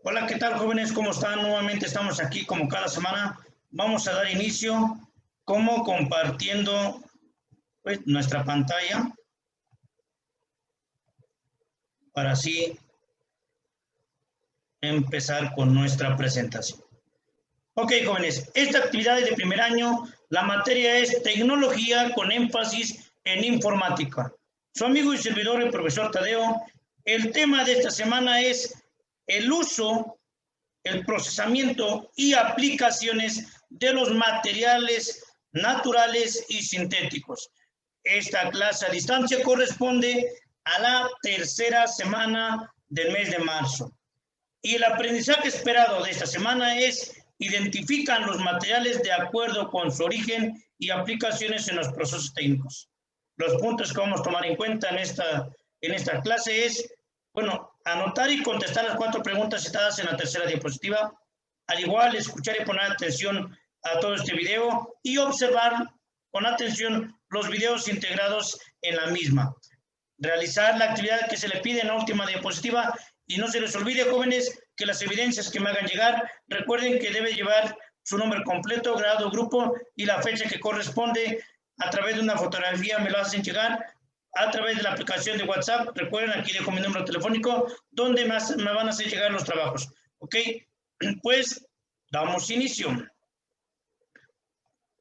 Hola, ¿qué tal, jóvenes? ¿Cómo están? Nuevamente estamos aquí como cada semana. Vamos a dar inicio como compartiendo pues, nuestra pantalla para así empezar con nuestra presentación. Ok, jóvenes, esta actividad es de primer año. La materia es tecnología con énfasis en informática. Su amigo y servidor, el profesor Tadeo. El tema de esta semana es el uso, el procesamiento y aplicaciones de los materiales naturales y sintéticos. Esta clase a distancia corresponde a la tercera semana del mes de marzo. Y el aprendizaje esperado de esta semana es: identifican los materiales de acuerdo con su origen y aplicaciones en los procesos técnicos. Los puntos que vamos a tomar en cuenta en esta clase es, bueno, anotar y contestar las 4 preguntas citadas en la tercera diapositiva. Al igual, escuchar y poner atención a todo este video y observar con atención los videos integrados en la misma. Realizar la actividad que se le pide en la última diapositiva. Y no se les olvide, jóvenes, que las evidencias que me hagan llegar, recuerden que debe llevar su nombre completo, grado, grupo y la fecha que corresponde. A través de una fotografía me lo hacen llegar a través de la aplicación de WhatsApp. Recuerden, aquí dejo mi número telefónico donde me van a hacer llegar los trabajos. Ok, pues damos inicio.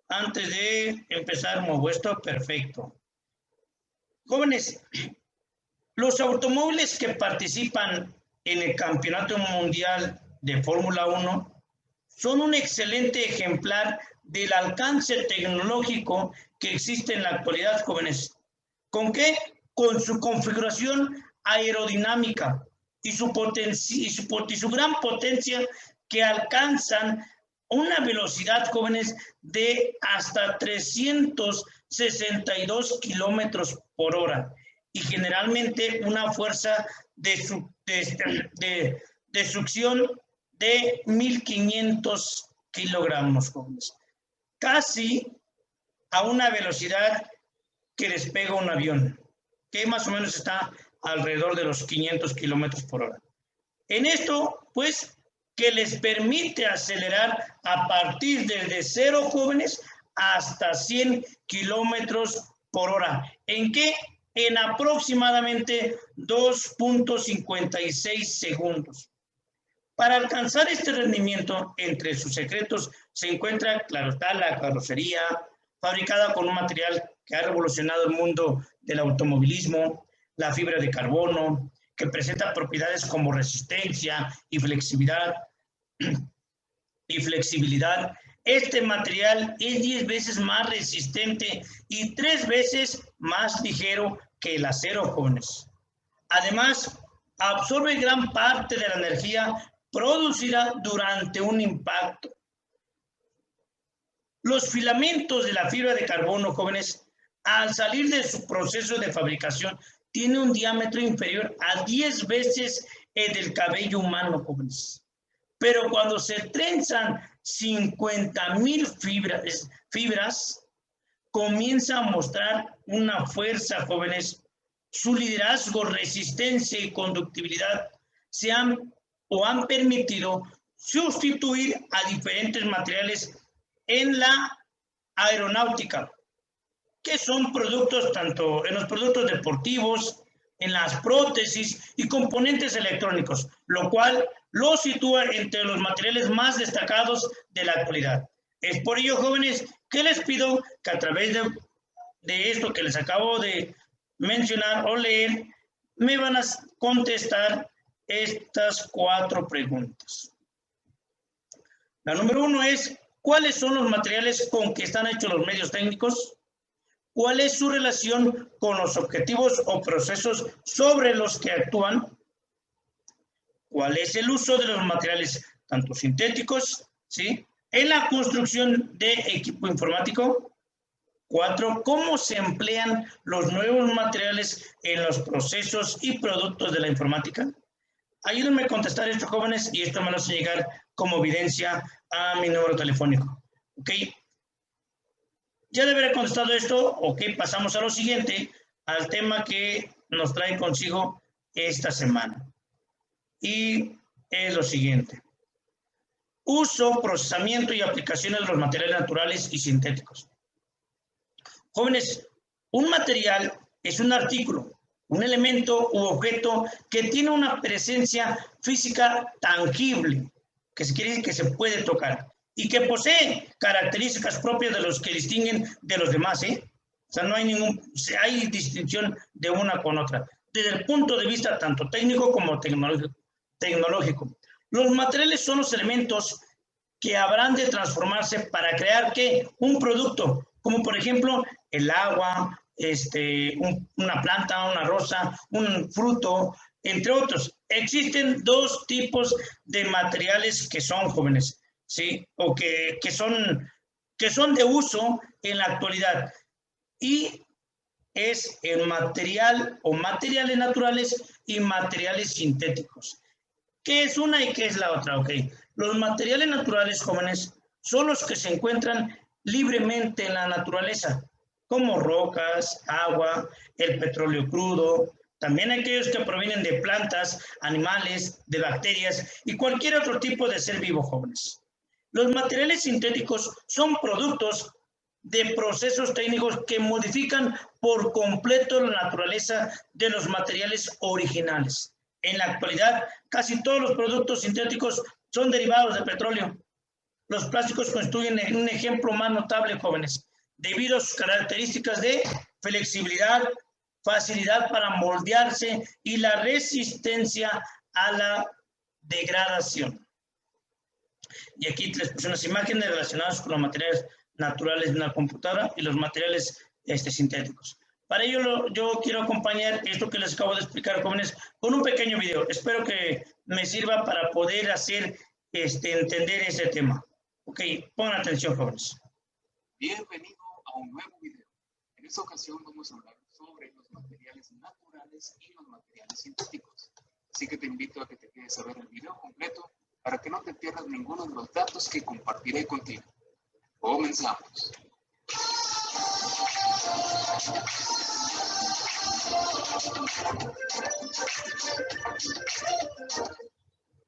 Antes de empezar, muevo esto, perfecto. Jóvenes, los automóviles que participan en el Campeonato Mundial de Fórmula 1 son un excelente ejemplar del alcance tecnológico que existe en la actualidad, jóvenes. ¿Con qué? Con su configuración aerodinámica y su gran potencia, que alcanzan una velocidad, jóvenes, de hasta 362 kilómetros por hora. Y generalmente una fuerza de succión de 1.500 kilogramos, jóvenes. Casi a una velocidad que despega un avión, que más o menos está alrededor de los 500 kilómetros por hora. En esto, pues, que les permite acelerar a partir desde 0, jóvenes, hasta 100 kilómetros por hora. ¿En qué? En aproximadamente 2.56 segundos. Para alcanzar este rendimiento, entre sus secretos se encuentra, claro está, la carrocería, fabricada con un material que ha revolucionado el mundo del automovilismo, la fibra de carbono, que presenta propiedades como resistencia y flexibilidad. Este material es 10 veces más resistente y 3 veces más ligero que el acero, jóvenes. Además, absorbe gran parte de la energía producida durante un impacto. Los filamentos de la fibra de carbono, jóvenes, al salir de su proceso de fabricación, tiene un diámetro inferior a 10 veces el del cabello humano, jóvenes. Pero cuando se trenzan 50,000 fibras, comienza a mostrar una fuerza, jóvenes. Su liderazgo, resistencia y conductividad han permitido sustituir a diferentes materiales en la aeronáutica, que son productos tanto en los productos deportivos, en las prótesis y componentes electrónicos, lo cual lo sitúa entre los materiales más destacados de la actualidad. Es por ello, jóvenes, que les pido que a través de esto que les acabo de mencionar o leer, me van a contestar estas 4 preguntas. La número 1 es: ¿cuáles son los materiales con que están hechos los medios técnicos? ¿Cuál es su relación con los objetivos o procesos sobre los que actúan? ¿Cuál es el uso de los materiales, tanto sintéticos, ¿sí?, en la construcción de equipo informático? 4. ¿Cómo se emplean los nuevos materiales en los procesos y productos de la informática? Ayúdenme a contestar esto, jóvenes, y esto me lo hace llegar como evidencia a mi número telefónico. ¿Ok? Ya de haber contestado esto, ok, pasamos a lo siguiente, al tema que nos trae consigo esta semana. Y es lo siguiente. Uso, procesamiento y aplicaciones de los materiales naturales y sintéticos. Jóvenes, un material es un artículo, un elemento u objeto que tiene una presencia física tangible, que se quiere decir que se puede tocar, y que posee características propias de los que distinguen de los demás, ¿eh? O sea, no hay distinción de una con otra, desde el punto de vista tanto técnico como tecnológico. Los materiales son los elementos que habrán de transformarse para crear ¿qué? Un producto, como por ejemplo el agua, una planta, una rosa, un fruto, entre otros. Existen dos tipos de materiales que son jóvenes, ¿sí? O que son de uso en la actualidad. Y es el material o materiales naturales y materiales sintéticos. ¿Qué es una y qué es la otra? Ok. Los materiales naturales, jóvenes, son los que se encuentran libremente en la naturaleza, como rocas, agua, el petróleo crudo, también aquellos que provienen de plantas, animales, de bacterias y cualquier otro tipo de ser vivo, jóvenes. Los materiales sintéticos son productos de procesos técnicos que modifican por completo la naturaleza de los materiales originales. En la actualidad, casi todos los productos sintéticos son derivados de petróleo. Los plásticos constituyen un ejemplo más notable, jóvenes, debido a sus características de flexibilidad, facilidad para moldearse y la resistencia a la degradación. Y aquí les puse unas imágenes relacionadas con los materiales naturales de una computadora y los materiales sintéticos. Para ello, yo quiero acompañar esto que les acabo de explicar, jóvenes, con un pequeño video. Espero que me sirva para poder hacer entender este tema. Ok, pongan atención, jóvenes. Bienvenido a un nuevo video. En esta ocasión vamos a hablar sobre los materiales naturales y los materiales sintéticos. Así que te invito a que te quedes a ver el video completo para que no te pierdas ninguno de los datos que compartiré contigo. Comenzamos.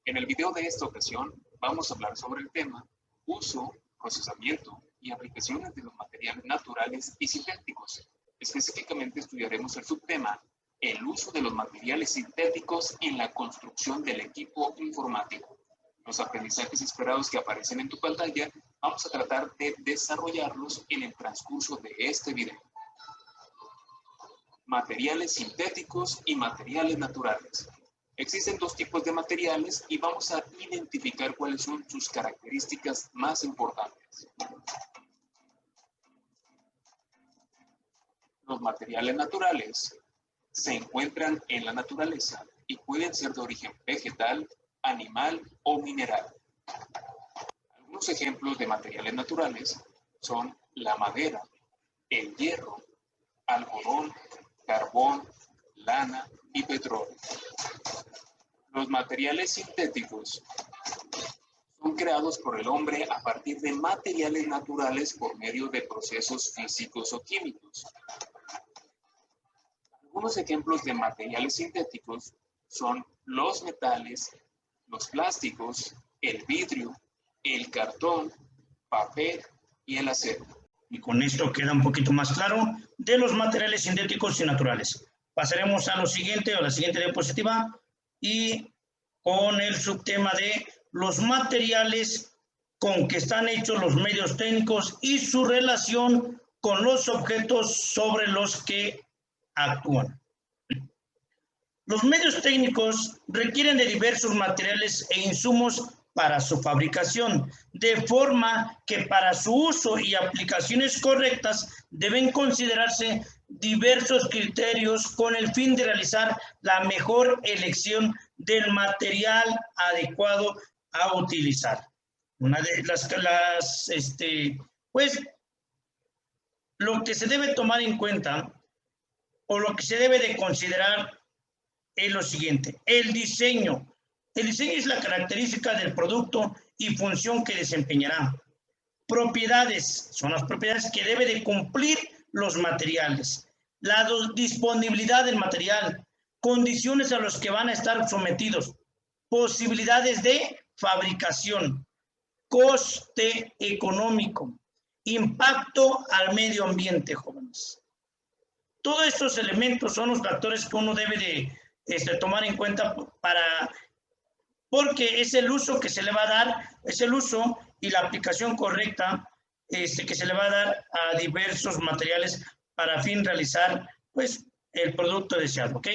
En el video de esta ocasión vamos a hablar sobre el tema uso, procesamiento y aplicaciones de los materiales naturales y sintéticos. Específicamente estudiaremos el subtema el uso de los materiales sintéticos en la construcción del equipo informático. Los aprendizajes esperados que aparecen en tu pantalla, vamos a tratar de desarrollarlos en el transcurso de este video. Materiales sintéticos y materiales naturales. Existen dos tipos de materiales y vamos a identificar cuáles son sus características más importantes. Los materiales naturales se encuentran en la naturaleza y pueden ser de origen vegetal, animal o mineral. Algunos ejemplos de materiales naturales son la madera, el hierro, algodón, carbón, lana y petróleo. Los materiales sintéticos son creados por el hombre a partir de materiales naturales por medio de procesos físicos o químicos. Algunos ejemplos de materiales sintéticos son los metales, los plásticos, el vidrio, el cartón, papel y el acero. Y con esto queda un poquito más claro de los materiales sintéticos y naturales. Pasaremos a lo siguiente, o la siguiente diapositiva, y con el subtema de los materiales con que están hechos los medios técnicos y su relación con los objetos sobre los que actúan. Los medios técnicos requieren de diversos materiales e insumos para su fabricación, de forma que para su uso y aplicaciones correctas deben considerarse diversos criterios con el fin de realizar la mejor elección del material adecuado a utilizar. Una de pues, lo que se debe tomar en cuenta o lo que se debe de considerar es lo siguiente: el diseño. El diseño es la característica del producto y función que desempeñará. Propiedades son las propiedades que debe de cumplir los materiales. La disponibilidad del material, condiciones a las que van a estar sometidos. posibilidades de fabricación, coste económico, impacto al medio ambiente, jóvenes. Todos estos elementos son los factores que uno debe de tomar en cuenta porque es el uso que se le va a dar, es el uso y la aplicación correcta que se le va a dar a diversos materiales para fin realizar pues el producto deseado, ¿ok?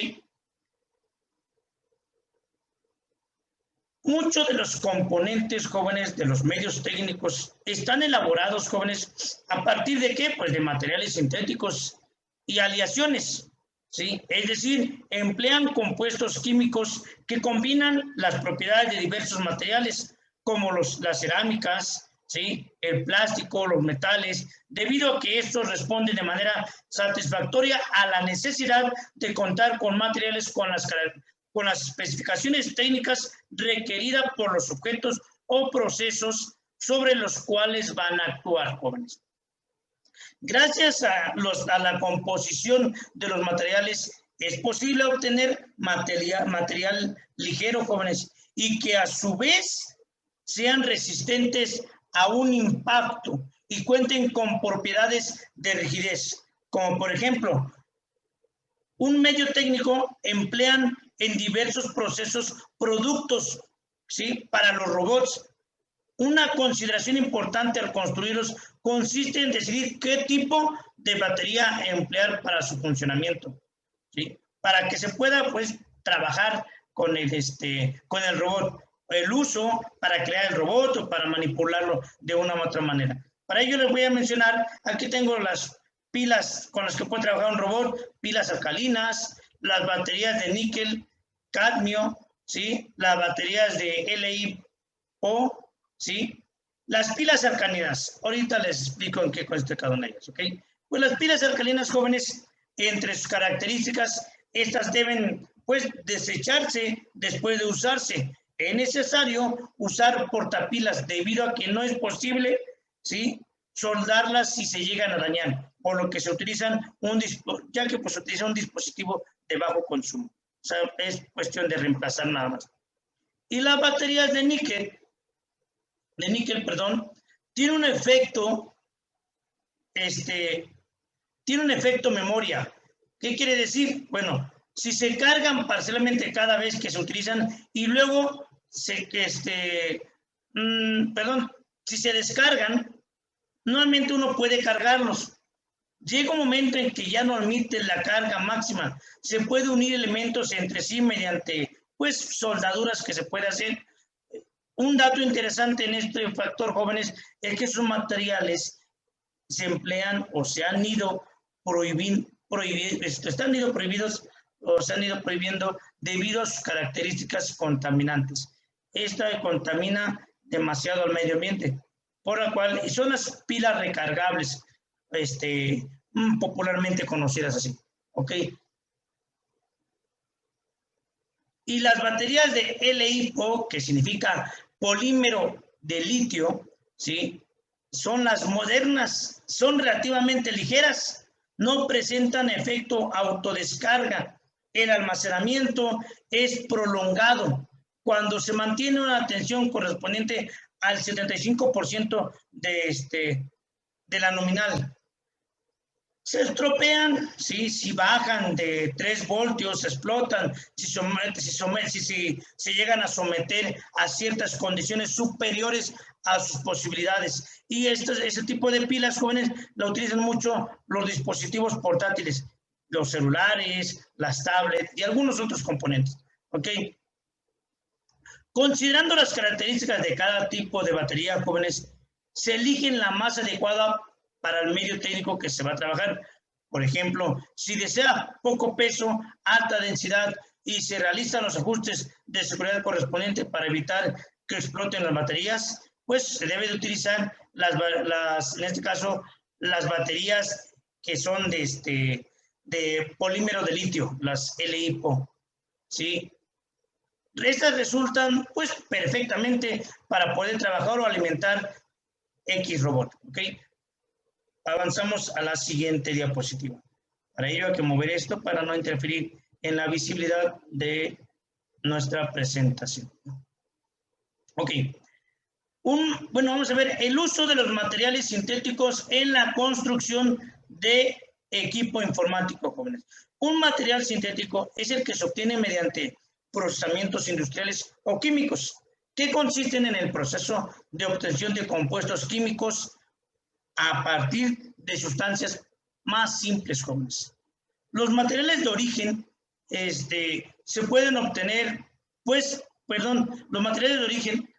Muchos de los componentes, jóvenes, de los medios técnicos están elaborados, jóvenes, ¿a partir de qué? Pues de materiales sintéticos y aleaciones, ¿sí? Es decir, emplean compuestos químicos que combinan las propiedades de diversos materiales, como las cerámicas, ¿sí? El plástico, los metales, debido a que estos responden de manera satisfactoria a la necesidad de contar con materiales con las especificaciones técnicas requeridas por los objetos o procesos sobre los cuales van a actuar, jóvenes. Gracias a la composición de los materiales, es posible obtener material ligero, jóvenes, y que a su vez sean resistentes a un impacto y cuenten con propiedades de rigidez, como por ejemplo, un medio técnico emplean en diversos procesos productos, ¿sí? Para los robots. Una consideración importante al construirlos consiste en decidir qué tipo de batería emplear para su funcionamiento, ¿sí? Para que se pueda, pues, trabajar con el robot. El uso para crear el robot o para manipularlo de una u otra manera. Para ello les voy a mencionar, aquí tengo las pilas con las que puede trabajar un robot, pilas alcalinas, las baterías de níquel, cadmio, ¿sí? Las baterías de LiPo, ¿sí? Las pilas alcalinas, ahorita les explico en qué consiste cada una de ellas, ¿ok? Pues las pilas alcalinas, jóvenes, entre sus características, estas deben, pues, desecharse después de usarse. Es necesario usar portapilas debido a que no es posible, ¿sí? Soldarlas si se llegan a dañar, por lo que se utilizan ya que pues se utiliza un dispositivo de bajo consumo. O sea, es cuestión de reemplazar nada más. Y las baterías de níquel, tiene un efecto, tiene un efecto memoria. ¿Qué quiere decir? Bueno, si se cargan parcialmente cada vez que se utilizan y luego si se descargan, nuevamente uno puede cargarlos. Llega un momento en que ya no admite la carga máxima. Se puede unir elementos entre sí mediante, pues, soldaduras que se puede hacer. Un dato interesante en este factor, jóvenes, es que esos materiales se emplean o se han ido prohibidos o se han ido prohibiendo debido a sus características contaminantes. Esta contamina demasiado al medio ambiente, por la cual son las pilas recargables, popularmente conocidas así, ¿ok? Y las baterías de LiPo, que significa polímero de litio, ¿sí? Son las modernas, son relativamente ligeras, no presentan efecto autodescarga. El almacenamiento es prolongado cuando se mantiene una tensión correspondiente al 75% de la nominal. Se estropean, ¿sí? Si bajan de 3 voltios, explotan, si se llegan a someter a ciertas condiciones superiores a sus posibilidades. Y ese tipo de pilas, jóvenes, la utilizan mucho los dispositivos portátiles, los celulares, las tablets y algunos otros componentes, ¿ok? Considerando las características de cada tipo de batería, jóvenes, se eligen la más adecuada para el medio técnico que se va a trabajar. Por ejemplo, si desea poco peso, alta densidad y se realizan los ajustes de seguridad correspondientes para evitar que exploten las baterías, pues se debe de utilizar en este caso, las baterías que son de polímero de litio, las LiPo, ¿sí? Estas resultan, pues, perfectamente para poder trabajar o alimentar X robot, ¿ok? Avanzamos a la siguiente diapositiva. Para ello hay que mover esto para no interferir en la visibilidad de nuestra presentación. Ok. Bueno, vamos a ver el uso de los materiales sintéticos en la construcción de equipo informático, jóvenes. Un material sintético es el que se obtiene mediante procesamientos industriales o químicos, que consisten en el proceso de obtención de compuestos químicos a partir de sustancias más simples, jóvenes. Los materiales de origen se pueden obtener, los materiales de origen,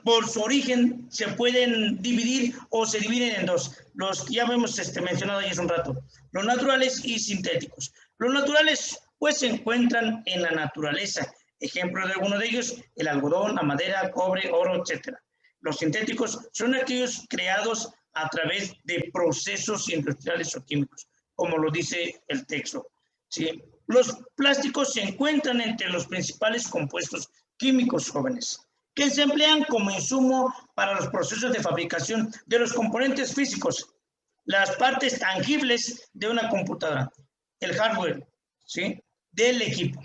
por su origen, se pueden dividir o se dividen en dos. Los que ya hemos mencionado ahí hace un rato, los naturales y sintéticos. Los naturales, pues, se encuentran en la naturaleza. Ejemplo de alguno de ellos, el algodón, la madera, cobre, oro, etc. Los sintéticos son aquellos creados a través de procesos industriales o químicos, como lo dice el texto, ¿sí? Los plásticos se encuentran entre los principales compuestos químicos, jóvenes, que se emplean como insumo para los procesos de fabricación de los componentes físicos, las partes tangibles de una computadora, el hardware, ¿sí?, del equipo.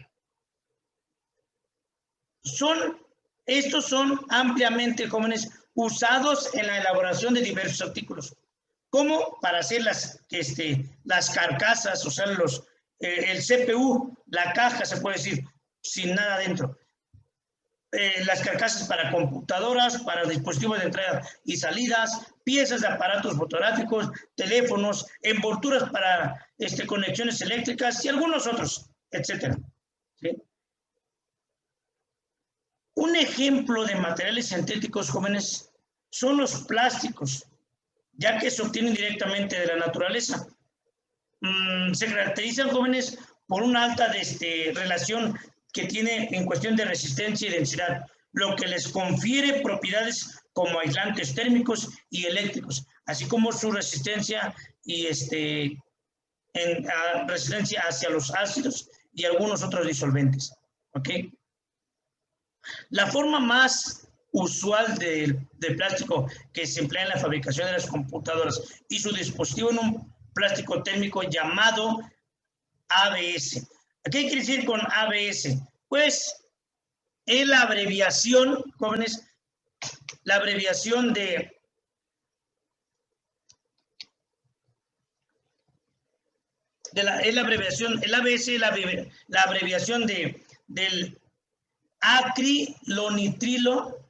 Estos son ampliamente, jóvenes, usados en la elaboración de diversos artículos, como para hacer las carcasas, o sea, el CPU, la caja, se puede decir, sin nada dentro. Las carcasas para computadoras, para dispositivos de entrada y salidas, piezas de aparatos fotográficos, teléfonos, envolturas para conexiones eléctricas y algunos otros, etc. ¿Sí? Un ejemplo de materiales sintéticos, jóvenes, son los plásticos, ya que se obtienen directamente de la naturaleza. Se caracterizan, jóvenes, por una alta relación que tiene en cuestión de resistencia y densidad, lo que les confiere propiedades como aislantes térmicos y eléctricos, así como su resistencia y resistencia hacia los ácidos y algunos otros disolventes. ¿Ok? La forma más usual del plástico que se emplea en la fabricación de las computadoras y su dispositivo en un plástico térmico llamado ABS. ¿Qué quiere decir con ABS? Pues es la abreviación, jóvenes, la abreviación de el ABS es la abreviación del acrilonitrilo,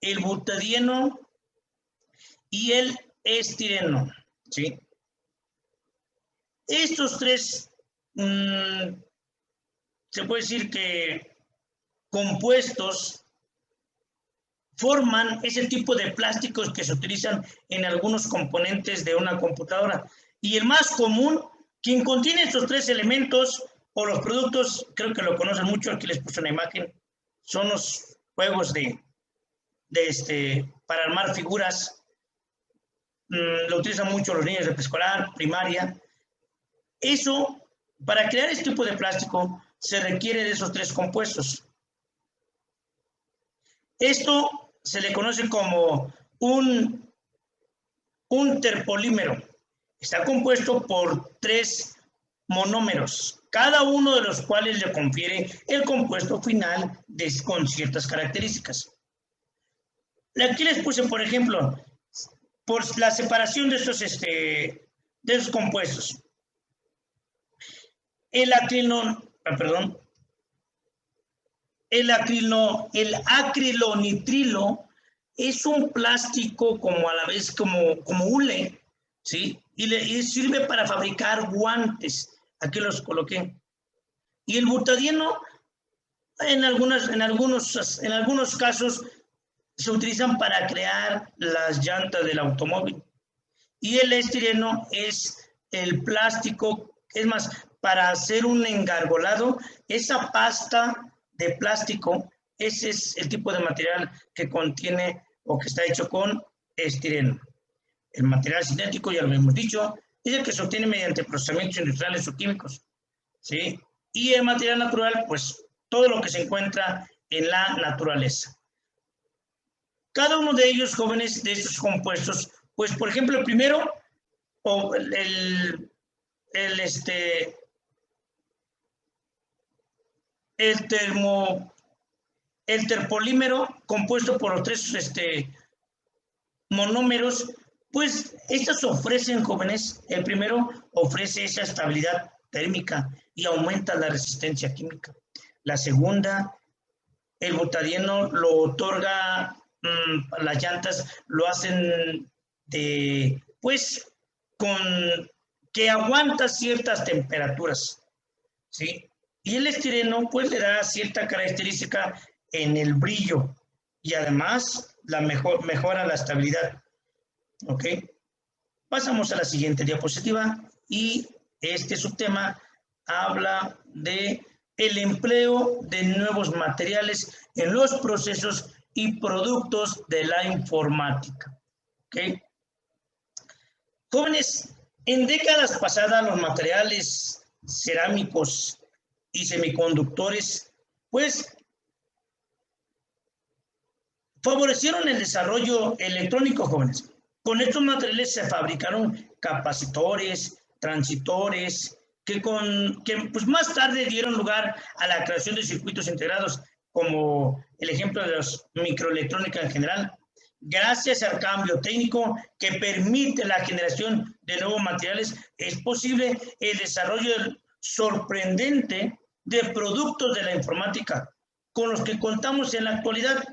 el butadieno y el estireno, ¿sí? Estos tres, se puede decir que compuestos forman ese tipo de plásticos que se utilizan en algunos componentes de una computadora. Y el más común, quien contiene estos tres elementos o los productos, creo que lo conocen mucho, aquí les puse una imagen, son los juegos para armar figuras. Lo utilizan mucho los niños de preescolar, primaria. Eso, para crear este tipo de plástico, se requiere de esos tres compuestos. Esto se le conoce como un terpolímero. Está compuesto por tres monómeros, cada uno de los cuales le confiere el compuesto final con ciertas características. Aquí les puse, por ejemplo, por la separación de esos compuestos. El acrilonitrilo es un plástico como a la vez como hule, ¿sí? Y sirve para fabricar guantes. Aquí los coloqué. Y el butadieno, en algunos casos, se utilizan para crear las llantas del automóvil. Y el estireno es el plástico, es más, para hacer un engargolado, esa pasta de plástico, ese es el tipo de material que contiene o que está hecho con estireno. El material sintético, ya lo hemos dicho, es el que se obtiene mediante procesamientos industriales o químicos, ¿sí? Y el material natural, pues todo lo que se encuentra en la naturaleza. Cada uno de ellos, jóvenes, de estos compuestos, pues por ejemplo, el primero, o el el terpolímero compuesto por los tres monómeros, pues estas ofrecen, jóvenes, el primero ofrece esa estabilidad térmica y aumenta la resistencia química. La segunda, el butadieno lo otorga, las llantas lo hacen pues, que aguanta ciertas temperaturas, ¿sí? Y el estireno, pues, le da cierta característica en el brillo y además mejora la estabilidad, ¿ok? Pasamos a la siguiente diapositiva y este subtema habla de el empleo de nuevos materiales en los procesos y productos de la informática, ¿ok? Jóvenes, en décadas pasadas los materiales cerámicos y semiconductores, pues, favorecieron el desarrollo electrónico, jóvenes. Con estos materiales se fabricaron capacitores, transistores, que pues más tarde dieron lugar a la creación de circuitos integrados, como el ejemplo de los microelectrónica en general. Gracias al cambio técnico que permite la generación de nuevos materiales, es posible el desarrollo sorprendente de productos de la informática, con los que contamos en la actualidad,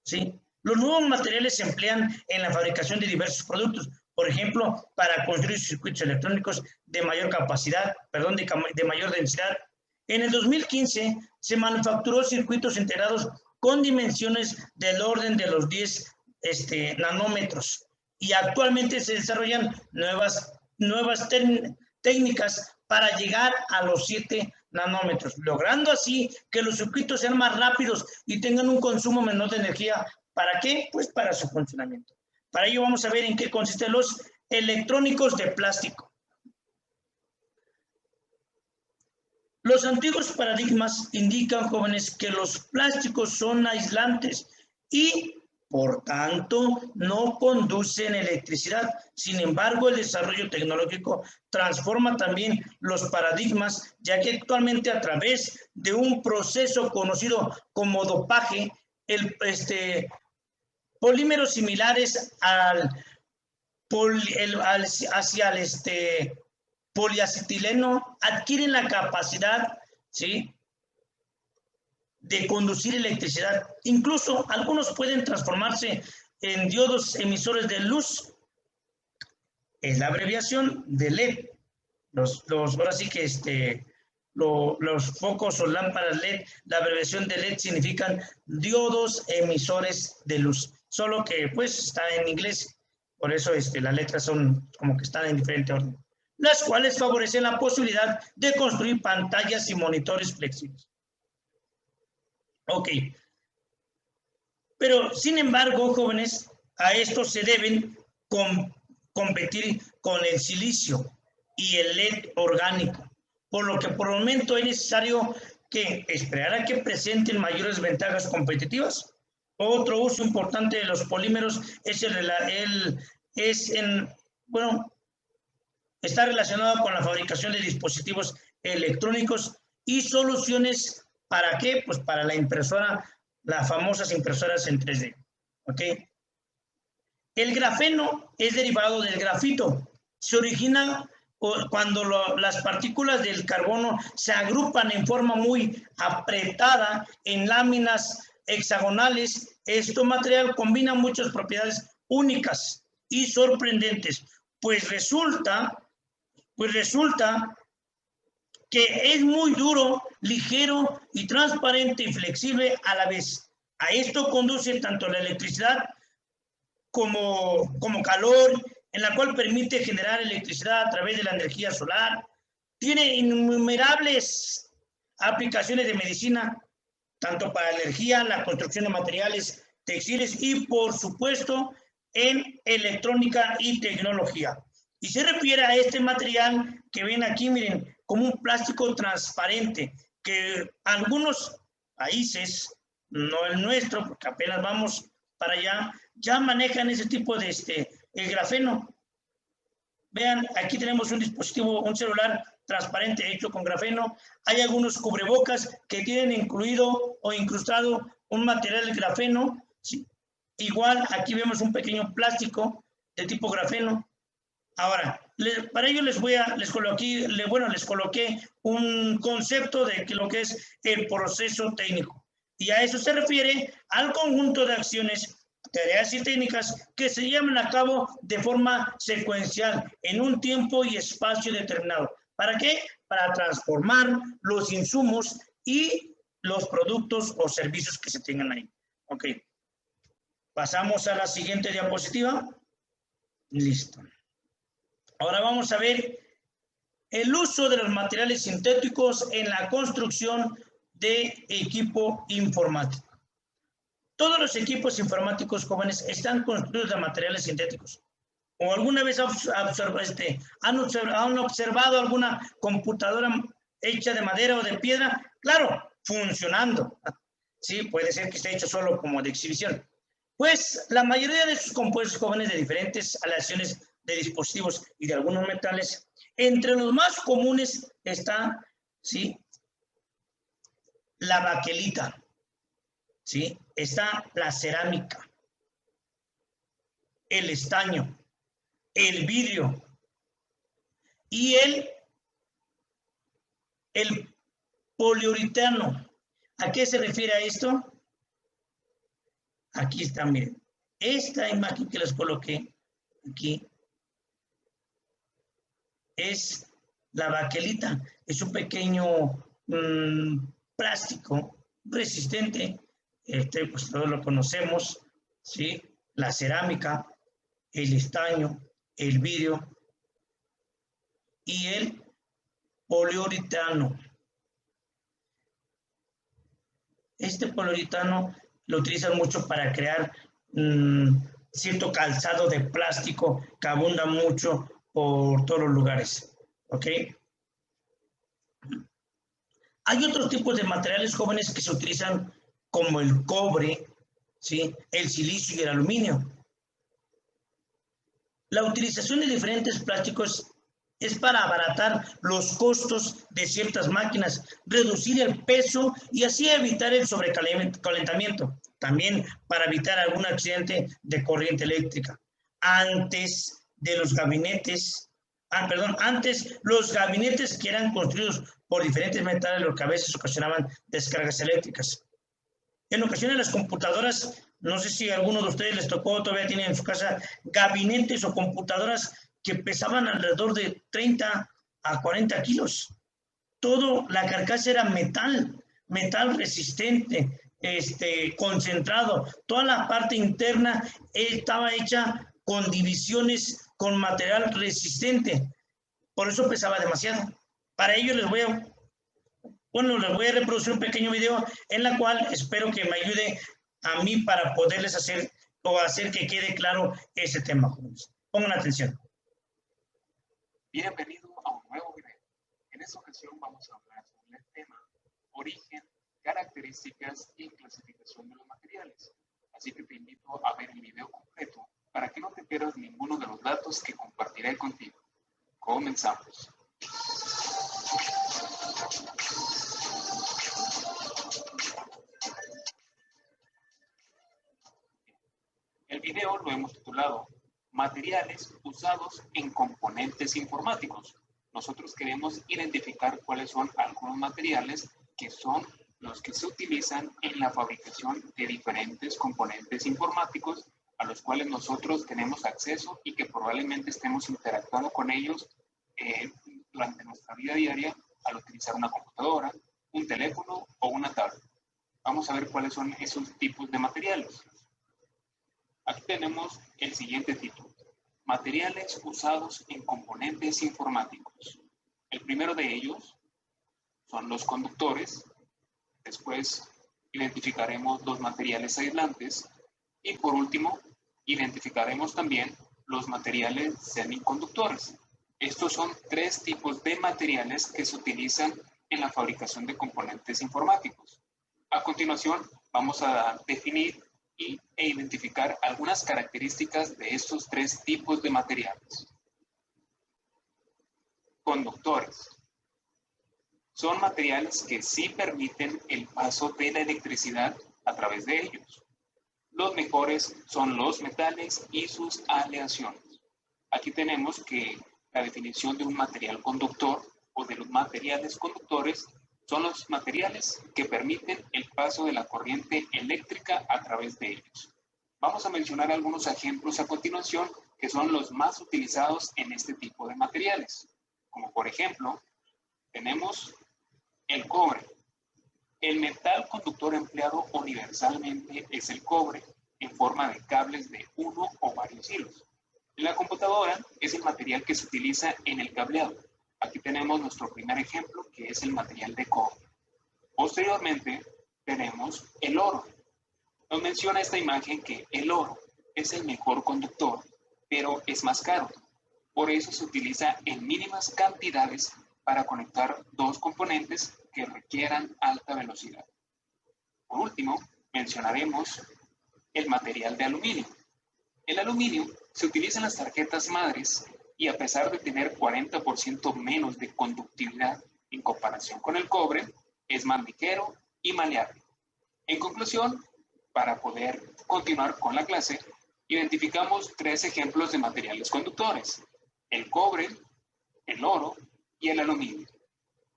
¿sí? Los nuevos materiales se emplean en la fabricación de diversos productos, por ejemplo, para construir circuitos electrónicos de mayor capacidad, de mayor densidad. En el 2015 se manufacturó circuitos integrados con dimensiones del orden de los 10 nanómetros y actualmente se desarrollan nuevas técnicas para llegar a los 7 nanómetros, logrando así que los circuitos sean más rápidos y tengan un consumo menor de energía. ¿Para qué? Pues para su funcionamiento. Para ello vamos a ver en qué consisten los electrónicos de plástico. Los antiguos paradigmas indican, jóvenes, que los plásticos son aislantes y, por tanto, no conducen electricidad. Sin embargo, el desarrollo tecnológico transforma también los paradigmas, ya que actualmente a través de un proceso conocido como dopaje, polímeros similares hacia el poliacetileno adquieren la capacidad, ¿sí?, de conducir electricidad. Incluso algunos pueden transformarse en diodos emisores de luz. Es la abreviación de LED. Ahora sí que los focos o lámparas LED, la abreviación de LED significan diodos emisores de luz. Solo que pues está en inglés, por eso las letras son como que están en diferente orden, las cuales favorecen la posibilidad de construir pantallas y monitores flexibles. Ok. Pero, sin embargo, jóvenes, a esto se deben competir con el silicio y el LED orgánico, por lo que por el momento es necesario esperar a que presenten mayores ventajas competitivas. Otro uso importante de los polímeros está relacionado con la fabricación de dispositivos electrónicos y soluciones. ¿Para qué? Pues para la impresora, las famosas impresoras en 3D. ¿Ok? El grafeno es derivado del grafito. Se origina cuando las partículas del carbono se agrupan en forma muy apretada en láminas hexagonales. Este material combina muchas propiedades únicas y sorprendentes, pues resulta que es muy duro, ligero y transparente y flexible a la vez. A esto conduce tanto la electricidad como calor, en la cual permite generar electricidad a través de la energía solar. Tiene innumerables aplicaciones de medicina, tanto para la energía, la construcción de materiales textiles y, por supuesto, en electrónica y tecnología. Y se refiere a este material que ven aquí, miren, como un plástico transparente, que algunos países, no el nuestro, porque apenas vamos para allá, ya manejan ese tipo de el grafeno. Vean, aquí tenemos un dispositivo, un celular transparente hecho con grafeno. Hay algunos cubrebocas que tienen incluido o incrustado un material de grafeno. ¿Sí? Igual aquí vemos un pequeño plástico de tipo grafeno. Ahora, para ello les coloqué un concepto de lo que es el proceso técnico. Y a eso se refiere al conjunto de acciones, tareas y técnicas que se llevan a cabo de forma secuencial en un tiempo y espacio determinado. ¿Para qué? Para transformar los insumos y los productos o servicios que se tengan ahí. Ok. Pasamos a la siguiente diapositiva. Listo. Ahora vamos a ver el uso de los materiales sintéticos en la construcción de equipo informático. Todos los equipos informáticos jóvenes están construidos de materiales sintéticos. ¿O alguna vez han observado alguna computadora hecha de madera o de piedra? Claro, funcionando. Sí, puede ser que esté hecho solo como de exhibición. Pues la mayoría de sus compuestos jóvenes de diferentes aleaciones de dispositivos y de algunos metales, entre los más comunes está, ¿sí?, la baquelita, ¿sí?, está la cerámica, el estaño, el vidrio y el poliuretano. ¿A qué se refiere a esto? Aquí está, miren. Esta imagen que les coloqué aquí es la baquelita. Es un pequeño plástico resistente. Pues todos lo conocemos, ¿sí? La cerámica, el estaño, el vidrio y el poliuretano. Este poliuretano lo utilizan mucho para crear cierto calzado de plástico que abunda mucho por todos los lugares. ¿Ok? Hay otros tipos de materiales jóvenes que se utilizan como el cobre, ¿sí?, el silicio y el aluminio. La utilización de diferentes plásticos es para abaratar los costos de ciertas máquinas, reducir el peso y así evitar el sobrecalentamiento. También para evitar algún accidente de corriente eléctrica. Antes los gabinetes que eran construidos por diferentes metales, lo que a veces ocasionaban descargas eléctricas. En ocasiones las computadoras, no sé si a alguno de ustedes les tocó, todavía tienen en su casa gabinetes o computadoras que pesaban alrededor de 30 a 40 kilos. Todo, la carcasa era metal resistente, concentrado. Toda la parte interna estaba hecha con divisiones con material resistente. Por eso pesaba demasiado. Para ello les voy a reproducir un pequeño video en la cual espero que me ayude a mí para poderles hacer que quede claro ese tema, jóvenes. Pongan atención. Bienvenido a un nuevo video. En esta ocasión vamos a hablar sobre el tema origen, características y clasificación de los materiales. Así que te invito a ver el video completo para que no te pierdas ninguno de los datos que compartiré contigo. Comenzamos. El video lo hemos titulado Materiales usados en componentes informáticos. Nosotros queremos identificar cuáles son algunos materiales que son los que se utilizan en la fabricación de diferentes componentes informáticos a los cuales nosotros tenemos acceso y que probablemente estemos interactuando con ellos durante nuestra vida diaria al utilizar una computadora, un teléfono o una tablet. Vamos a ver cuáles son esos tipos de materiales. Aquí tenemos el siguiente título. Materiales usados en componentes informáticos. El primero de ellos son los conductores. Después identificaremos los materiales aislantes. Y por último, identificaremos también los materiales semiconductores. Estos son tres tipos de materiales que se utilizan en la fabricación de componentes informáticos. A continuación, vamos a definir e identificar algunas características de estos tres tipos de materiales. Conductores. son materiales que sí permiten el paso de la electricidad a través de ellos. Los mejores son los metales y sus aleaciones. Aquí tenemos que la definición de un material conductor o de los materiales conductores son los materiales que permiten el paso de la corriente eléctrica a través de ellos. Vamos a mencionar algunos ejemplos a continuación que son los más utilizados en este tipo de materiales. Como por ejemplo, tenemos el cobre. El metal conductor empleado universalmente es el cobre en forma de cables de uno o varios hilos. En la computadora es el material que se utiliza en el cableado. Aquí tenemos nuestro primer ejemplo, que es el material de cobre. Posteriormente tenemos el oro. Nos menciona esta imagen que el oro es el mejor conductor, pero es más caro. Por eso se utiliza en mínimas cantidades para conectar dos componentes que requieran alta velocidad. Por último, mencionaremos el material de aluminio. El aluminio se utiliza en las tarjetas madres y a pesar de tener 40% menos de conductividad en comparación con el cobre, es más ligero y maleable. En conclusión, para poder continuar con la clase, identificamos tres ejemplos de materiales conductores: el cobre, el oro y el aluminio.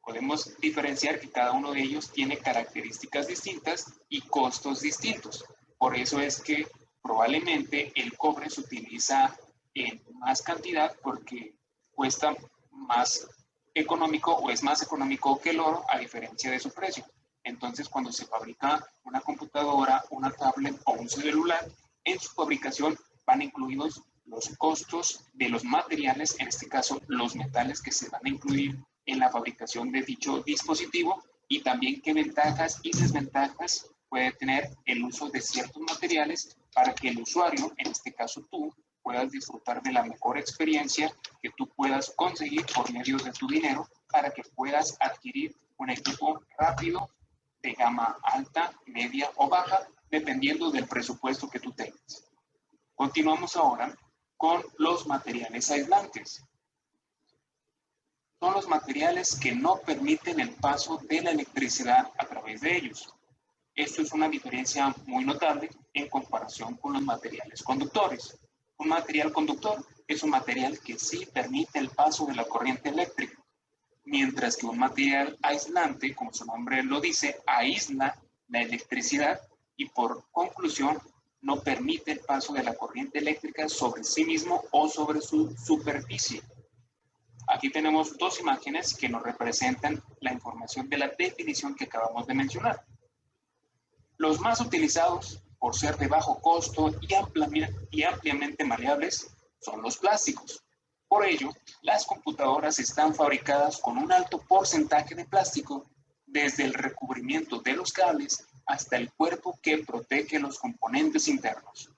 Podemos diferenciar que cada uno de ellos tiene características distintas y costos distintos. Por eso es que probablemente el cobre se utiliza en más cantidad porque cuesta más económico o es más económico que el oro a diferencia de su precio. Entonces, cuando se fabrica una computadora, una tablet o un celular, en su fabricación van incluidos los costos de los materiales, en este caso los metales que se van a incluir en la fabricación de dicho dispositivo, y también qué ventajas y desventajas puede tener el uso de ciertos materiales para que el usuario, en este caso tú, puedas disfrutar de la mejor experiencia que tú puedas conseguir por medio de tu dinero para que puedas adquirir un equipo rápido de gama alta, media o baja, dependiendo del presupuesto que tú tengas. Continuamos ahora con los materiales aislantes. Son los materiales que no permiten el paso de la electricidad a través de ellos. Esto es una diferencia muy notable en comparación con los materiales conductores. Un material conductor es un material que sí permite el paso de la corriente eléctrica, mientras que un material aislante, como su nombre lo dice, aísla la electricidad y por conclusión no permite el paso de la corriente eléctrica sobre sí mismo o sobre su superficie. Aquí tenemos dos imágenes que nos representan la información de la definición que acabamos de mencionar. Los más utilizados, por ser de bajo costo y ampliamente maleables, son los plásticos. Por ello, las computadoras están fabricadas con un alto porcentaje de plástico, desde el recubrimiento de los cables hasta el cuerpo que protege los componentes internos.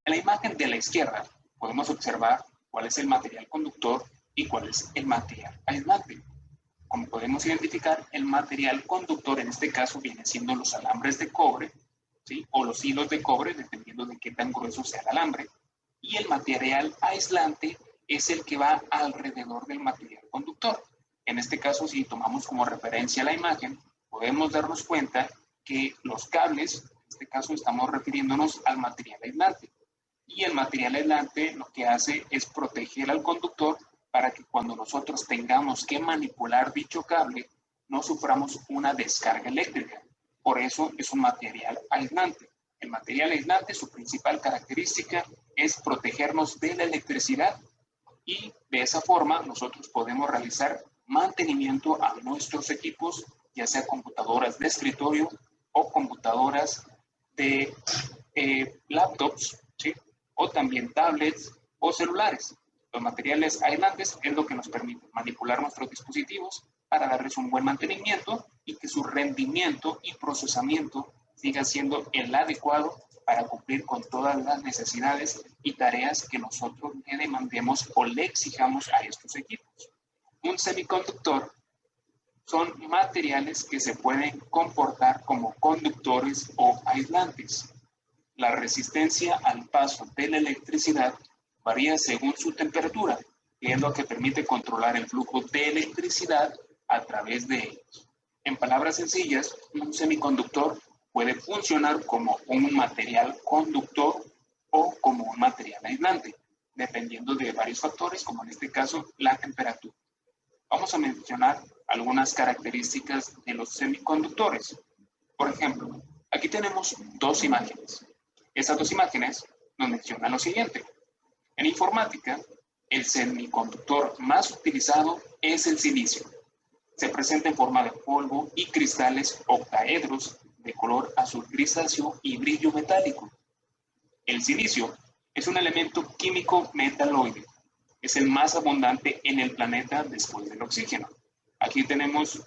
En la imagen de la izquierda podemos observar cuál es el material conductor y cuál es el material aislante. Como podemos identificar, el material conductor en este caso viene siendo los alambres de cobre, ¿sí? O los hilos de cobre, dependiendo de qué tan grueso sea el alambre. Y el material aislante es el que va alrededor del material conductor. En este caso, si tomamos como referencia la imagen, podemos darnos cuenta que los cables, en este caso estamos refiriéndonos al material aislante. Y el material aislante lo que hace es proteger al conductor para que cuando nosotros tengamos que manipular dicho cable, no suframos una descarga eléctrica. Por eso es un material aislante. El material aislante, su principal característica es protegernos de la electricidad y de esa forma nosotros podemos realizar mantenimiento a nuestros equipos, ya sea computadoras de escritorio o computadoras de laptops, ¿sí? O también tablets o celulares. Los materiales aislantes es lo que nos permite manipular nuestros dispositivos para darles un buen mantenimiento y que su rendimiento y procesamiento siga siendo el adecuado para cumplir con todas las necesidades y tareas que nosotros le demandemos o le exijamos a estos equipos. Un semiconductor son materiales que se pueden comportar como conductores o aislantes. La resistencia al paso de la electricidad varía según su temperatura, que es lo que permite controlar el flujo de electricidad a través de ellos. En palabras sencillas, un semiconductor puede funcionar como un material conductor o como un material aislante, dependiendo de varios factores, como en este caso la temperatura. Vamos a mencionar algunas características de los semiconductores. Por ejemplo, aquí tenemos dos imágenes. Estas dos imágenes nos mencionan lo siguiente. En informática, el semiconductor más utilizado es el silicio. Se presenta en forma de polvo y cristales octaedros de color azul grisáceo y brillo metálico. El silicio es un elemento químico metaloide. Es el más abundante en el planeta después del oxígeno. Aquí tenemos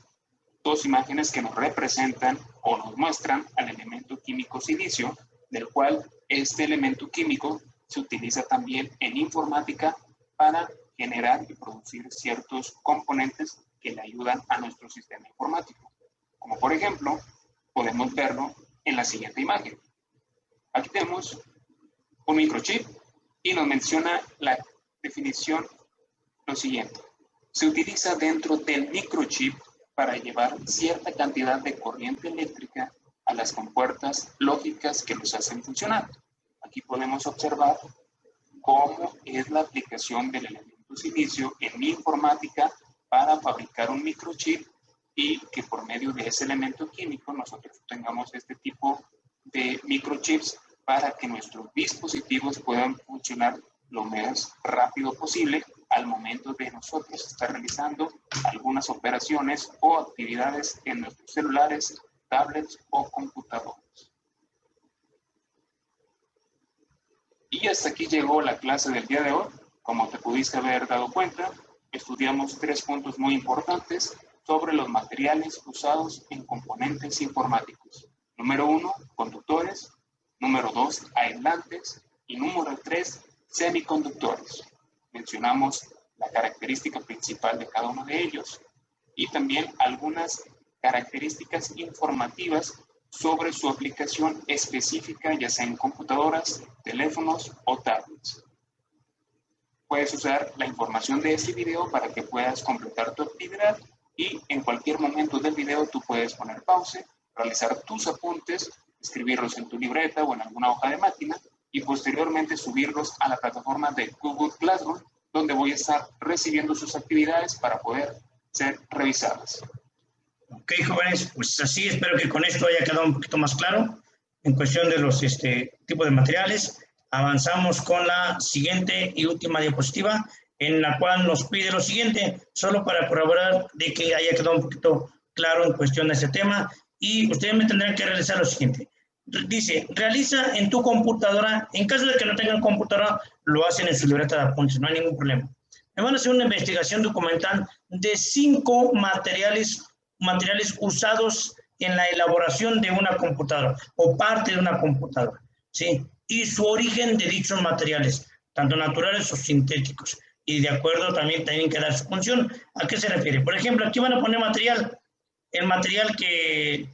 dos imágenes que nos representan o nos muestran al elemento químico silicio, del cual este elemento químico se utiliza también en informática para generar y producir ciertos componentes que le ayudan a nuestro sistema informático. Como por ejemplo, podemos verlo en la siguiente imagen. Aquí tenemos un microchip y nos menciona la definición lo siguiente. Se utiliza dentro del microchip para llevar cierta cantidad de corriente eléctrica a las compuertas lógicas que los hacen funcionar. Aquí podemos observar cómo es la aplicación del elemento silicio en informática para fabricar un microchip y que por medio de ese elemento químico nosotros tengamos este tipo de microchips para que nuestros dispositivos puedan funcionar lo más rápido posible al momento de nosotros estar realizando algunas operaciones o actividades en nuestros celulares, tablets o computadores. Y hasta aquí llegó la clase del día de hoy. Como te pudiste haber dado cuenta, estudiamos 3 puntos muy importantes sobre los materiales usados en componentes informáticos. Número 1, conductores. Número 2, aislantes. Y número 3, semiconductores. Mencionamos la característica principal de cada uno de ellos y también algunas características informativas sobre su aplicación específica, ya sea en computadoras, teléfonos o tablets. Puedes usar la información de este video para que puedas completar tu actividad y en cualquier momento del video tú puedes poner pausa, realizar tus apuntes, escribirlos en tu libreta o en alguna hoja de máquina y posteriormente subirlos a la plataforma de Google Classroom, donde voy a estar recibiendo sus actividades para poder ser revisadas. Ok, jóvenes, pues así espero que con esto haya quedado un poquito más claro en cuestión de los tipos de materiales. Avanzamos con la siguiente y última diapositiva, en la cual nos pide lo siguiente, solo para corroborar de que haya quedado un poquito claro en cuestión de este tema, y ustedes me tendrán que realizar lo siguiente. Dice, realiza en tu computadora, en caso de que no tengan computadora, lo hacen en su libreta de apuntes, no hay ningún problema. Me van a hacer una investigación documental de 5 materiales usados en la elaboración de una computadora o parte de una computadora, ¿sí? Y su origen de dichos materiales, tanto naturales o sintéticos. Y de acuerdo también tienen que dar su función. ¿A qué se refiere? Por ejemplo, aquí van a poner material, el material que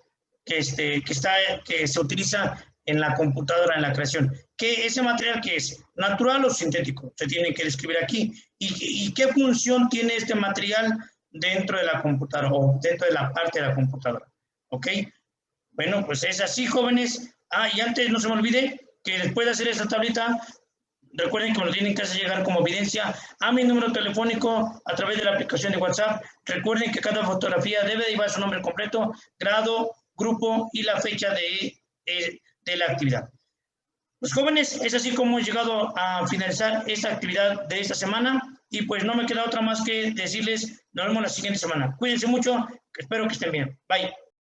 se utiliza en la computadora, en la creación. ¿Qué ese material que es? ¿Natural o sintético? Se tiene que describir aquí. ¿Y qué función tiene este material dentro de la computadora o dentro de la parte de la computadora? ¿Ok? Bueno, pues es así, jóvenes. Y antes no se me olvide que después de hacer esta tablita, recuerden que me lo tienen que hacer llegar como evidencia a mi número telefónico a través de la aplicación de WhatsApp. Recuerden que cada fotografía debe llevar su nombre completo, grado, grupo y la fecha de la actividad. Pues jóvenes, es así como hemos llegado a finalizar esta actividad de esta semana y pues no me queda otra más que decirles, nos vemos la siguiente semana. Cuídense mucho, espero que estén bien. Bye.